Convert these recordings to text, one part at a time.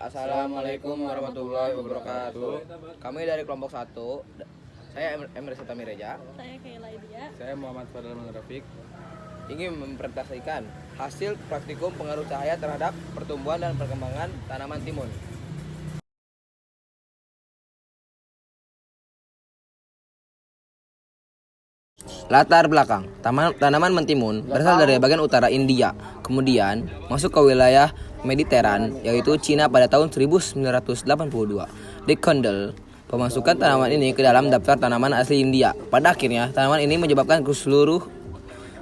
Assalamualaikum warahmatullahi wabarakatuh. Kami dari kelompok 1. Saya Emre Sutami Reja. Saya Kayla Idia. Saya Muhammad Fadlan Rafiq. Ingin mempresentasikan hasil praktikum pengaruh cahaya terhadap pertumbuhan dan perkembangan tanaman timun. Latar belakang, tanaman mentimun berasal dari bagian utara India, kemudian masuk ke wilayah Mediteran, yaitu Cina pada tahun 1982. Di Condell, pemasukan tanaman ini ke dalam daftar tanaman asli India. Pada akhirnya, tanaman ini menyebabkan ke seluruh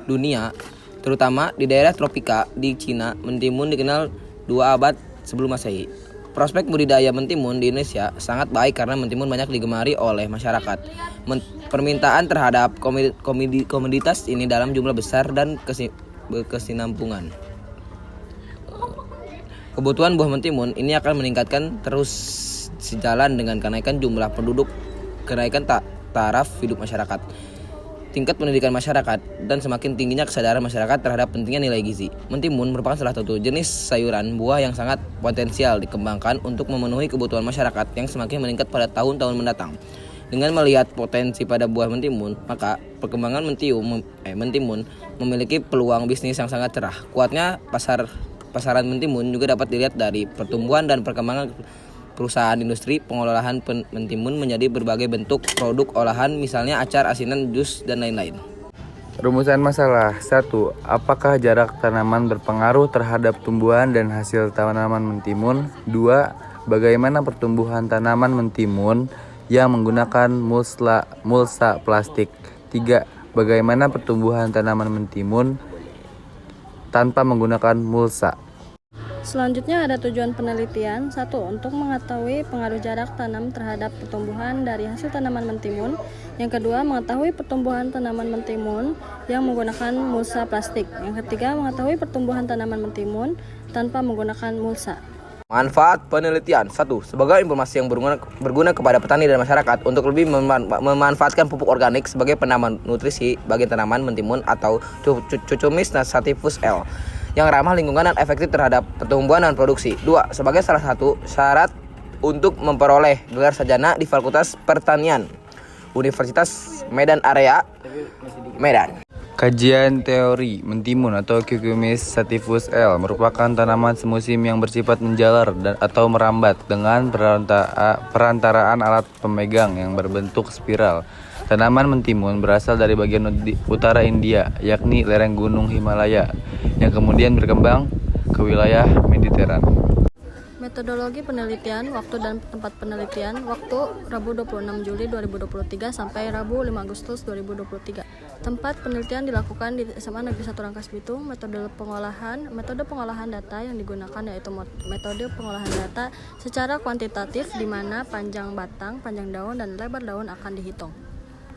dunia, terutama di daerah tropika di Cina, mentimun dikenal 2 abad sebelum Masehi. Prospek budidaya mentimun di Indonesia sangat baik karena mentimun banyak digemari oleh masyarakat. Permintaan terhadap komoditas ini dalam jumlah besar dan kesinambungan. Kebutuhan buah mentimun ini akan meningkatkan terus sejalan dengan kenaikan jumlah penduduk, kenaikan taraf hidup masyarakat, tingkat pendidikan masyarakat, dan semakin tingginya kesadaran masyarakat terhadap pentingnya nilai gizi. Mentimun merupakan salah satu jenis sayuran buah yang sangat potensial dikembangkan untuk memenuhi kebutuhan masyarakat yang semakin meningkat pada tahun-tahun mendatang. Dengan melihat potensi pada buah mentimun, maka perkembangan mentimun memiliki peluang bisnis yang sangat cerah. Kuatnya pasaran mentimun juga dapat dilihat dari pertumbuhan dan perkembangan perusahaan industri pengolahan mentimun menjadi berbagai bentuk produk olahan, misalnya acar, asinan, jus, dan lain-lain. Rumusan masalah 1. Apakah jarak tanaman berpengaruh terhadap tumbuhan dan hasil tanaman mentimun? 2. Bagaimana pertumbuhan tanaman mentimun yang menggunakan mulsa plastik? 3. Bagaimana pertumbuhan tanaman mentimun tanpa menggunakan mulsa? Selanjutnya ada tujuan penelitian. 1. Untuk mengetahui pengaruh jarak tanam terhadap pertumbuhan dari hasil tanaman mentimun. Yang kedua, mengetahui pertumbuhan tanaman mentimun yang menggunakan mulsa plastik. Yang ketiga, mengetahui pertumbuhan tanaman mentimun tanpa menggunakan mulsa. Manfaat penelitian. 1. Sebagai informasi yang berguna kepada petani dan masyarakat untuk lebih memanfaatkan pupuk organik sebagai penambah nutrisi bagi tanaman mentimun atau Cucumis sativus L yang ramah lingkungan dan efektif terhadap pertumbuhan dan produksi. 2. Sebagai salah satu syarat untuk memperoleh gelar sarjana di Fakultas Pertanian Universitas Medan Area Medan. Kajian teori mentimun atau Cucumis sativus L merupakan tanaman semusim yang bersifat menjalar atau merambat dengan perantaraan alat pemegang yang berbentuk spiral. Tanaman mentimun berasal dari bagian utara India, yakni lereng gunung Himalaya, yang kemudian berkembang ke wilayah Mediteran. Metodologi penelitian, waktu dan tempat penelitian. Waktu Rabu 26 Juli 2023 sampai Rabu 5 Agustus 2023. Tempat penelitian dilakukan di SMA Negeri 1 Rangkas Bitung. Metode pengolahan data yang digunakan yaitu metode pengolahan data secara kuantitatif, di mana panjang batang, panjang daun, dan lebar daun akan dihitung.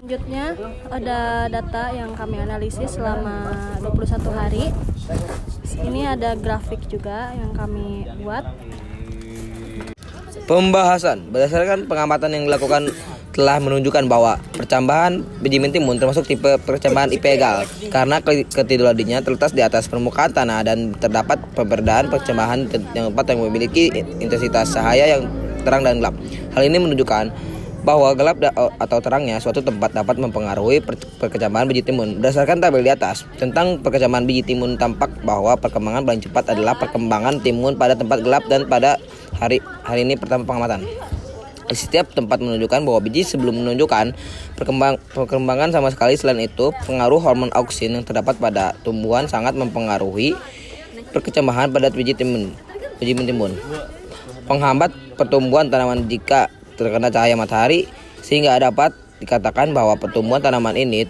Selanjutnya ada data yang kami analisis selama 21 hari. Ini ada grafik juga yang kami buat. Pembahasan. Berdasarkan pengamatan yang dilakukan telah menunjukkan bahwa percambahan biji mentimun termasuk tipe percambahan ilegal karena ketidakadilannya terletak di atas permukaan tanah dan terdapat perbedaan percambahan yang memiliki intensitas cahaya yang terang dan gelap. Hal ini menunjukkan bahwa gelap atau terangnya suatu tempat dapat mempengaruhi perkecambahan biji timun. Berdasarkan tabel di atas tentang perkecambahan biji timun, tampak bahwa perkembangan paling cepat adalah perkembangan timun pada tempat gelap dan pada hari ini pertama pengamatan. Di setiap tempat menunjukkan bahwa biji sebelum menunjukkan perkembangan sama sekali. Selain itu, pengaruh hormon auksin yang terdapat pada tumbuhan sangat mempengaruhi perkecambahan pada biji mentimun. Penghambat pertumbuhan tanaman jika terkena cahaya matahari, sehingga dapat dikatakan bahwa pertumbuhan tanaman ini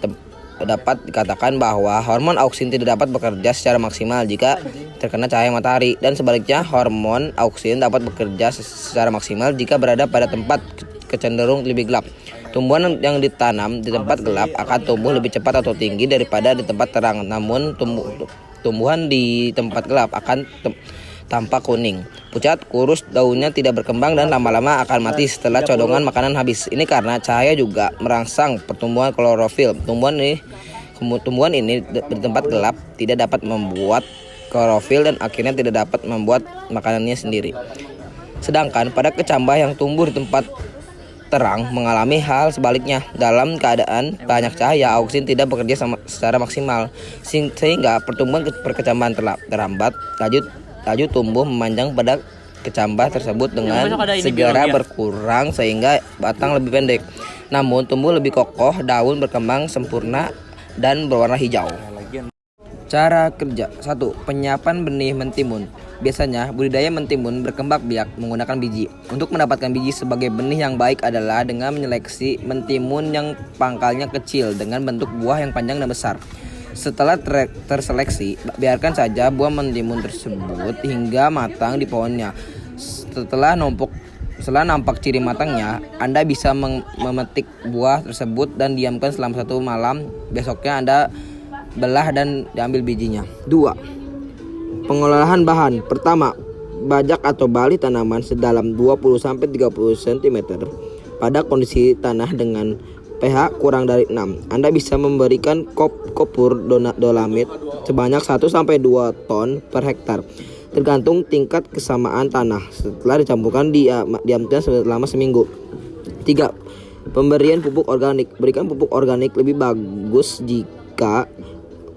dapat dikatakan bahwa hormon auksin tidak dapat bekerja secara maksimal jika terkena cahaya matahari, dan sebaliknya hormon auksin dapat bekerja secara maksimal jika berada pada tempat kecenderung lebih gelap. Tumbuhan yang ditanam di tempat gelap akan tumbuh lebih cepat atau tinggi daripada di tempat terang, namun tumbuhan di tempat gelap akan tampak kuning, pucat, kurus, daunnya tidak berkembang, dan lama-lama akan mati setelah codongan makanan habis. Ini karena cahaya juga merangsang pertumbuhan klorofil. Tumbuhan ini di tempat gelap tidak dapat membuat klorofil dan akhirnya tidak dapat membuat makanannya sendiri. Sedangkan pada kecambah yang tumbuh di tempat terang mengalami hal sebaliknya. Dalam keadaan banyak cahaya, auksin tidak bekerja secara maksimal sehingga pertumbuhan perkecambahan terlambat. Laju tumbuh memanjang pada kecambah tersebut dengan segera berkurang sehingga batang lebih pendek. Namun tumbuh lebih kokoh, daun berkembang sempurna dan berwarna hijau. Cara kerja 1. Penyiapan benih mentimun. Biasanya budidaya mentimun berkembang biak menggunakan biji. Untuk mendapatkan biji sebagai benih yang baik adalah dengan menyeleksi mentimun yang pangkalnya kecil dengan bentuk buah yang panjang dan besar. Setelah terseleksi, biarkan saja buah mentimun tersebut hingga matang di pohonnya. Setelah nampak ciri matangnya, Anda bisa memetik buah tersebut dan diamkan selama 1 malam. Besoknya Anda belah dan diambil bijinya. 2. Pengolahan bahan. Pertama, bajak atau bali tanaman sedalam 20-30 cm pada kondisi tanah dengan pH kurang dari 6. Anda bisa memberikan kopur dolamit sebanyak 1-2 ton per hektar, tergantung tingkat kesamaan tanah. Setelah dicampurkan, diamkan selama seminggu. 3. Pemberian pupuk organik. Berikan pupuk organik lebih bagus jika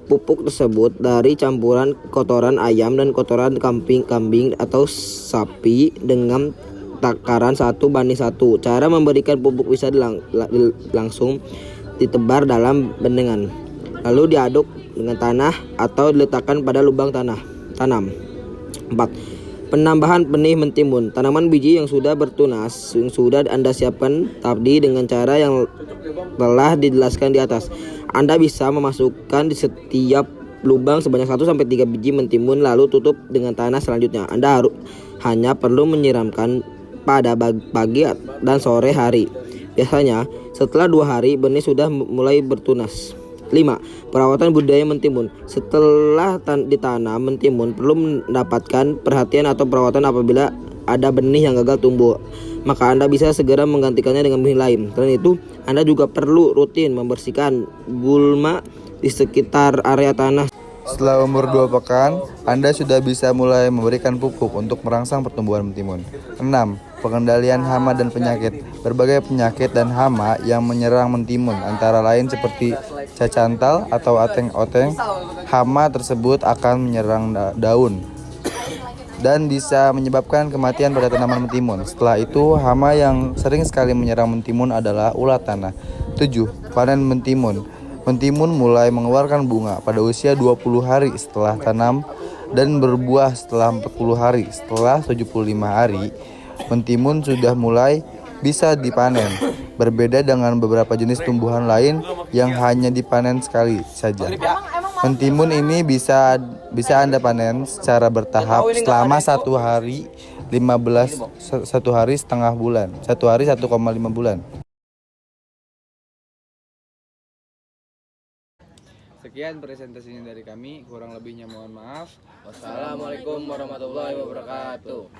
pupuk tersebut dari campuran kotoran ayam dan kotoran kambing atau sapi dengan takaran 1:1. Cara memberikan pupuk bisa langsung ditebar dalam bendengan, lalu diaduk dengan tanah atau diletakkan pada lubang tanam. 4. Penambahan benih mentimun. Tanaman biji yang sudah bertunas yang sudah Anda siapkan tadi dengan cara yang telah dijelaskan di atas. Anda bisa memasukkan di setiap lubang sebanyak 1-3 biji mentimun lalu tutup dengan tanah selanjutnya. Anda hanya perlu menyiramkan pada pagi dan sore hari. Biasanya setelah 2 hari benih sudah mulai bertunas. 5. Perawatan budidaya mentimun. Setelah ditanam, mentimun perlu mendapatkan perhatian atau perawatan. Apabila ada benih yang gagal tumbuh, maka Anda bisa segera menggantikannya dengan benih lain. Selain itu, Anda juga perlu rutin membersihkan gulma di sekitar area tanah. Setelah umur 2 pekan, Anda sudah bisa mulai memberikan pupuk untuk merangsang pertumbuhan mentimun. 6. Pengendalian hama dan penyakit. Berbagai penyakit dan hama yang menyerang mentimun antara lain seperti cacantal atau ateng-oteng. Hama tersebut akan menyerang daun dan bisa menyebabkan kematian pada tanaman mentimun. Setelah itu, hama yang sering sekali menyerang mentimun adalah ulat tanah. 7. Panen mentimun. Mentimun mulai mengeluarkan bunga pada usia 20 hari setelah tanam dan berbuah setelah 40 hari. Setelah 75 hari, mentimun sudah mulai bisa dipanen. Berbeda dengan beberapa jenis tumbuhan lain yang hanya dipanen sekali saja. Mentimun ini bisa Anda panen secara bertahap selama 1 hari 1 hari setengah bulan, 1 hari 1,5 bulan. Sekian presentasinya dari kami, kurang lebihnya mohon maaf. Wassalamualaikum warahmatullahi wabarakatuh.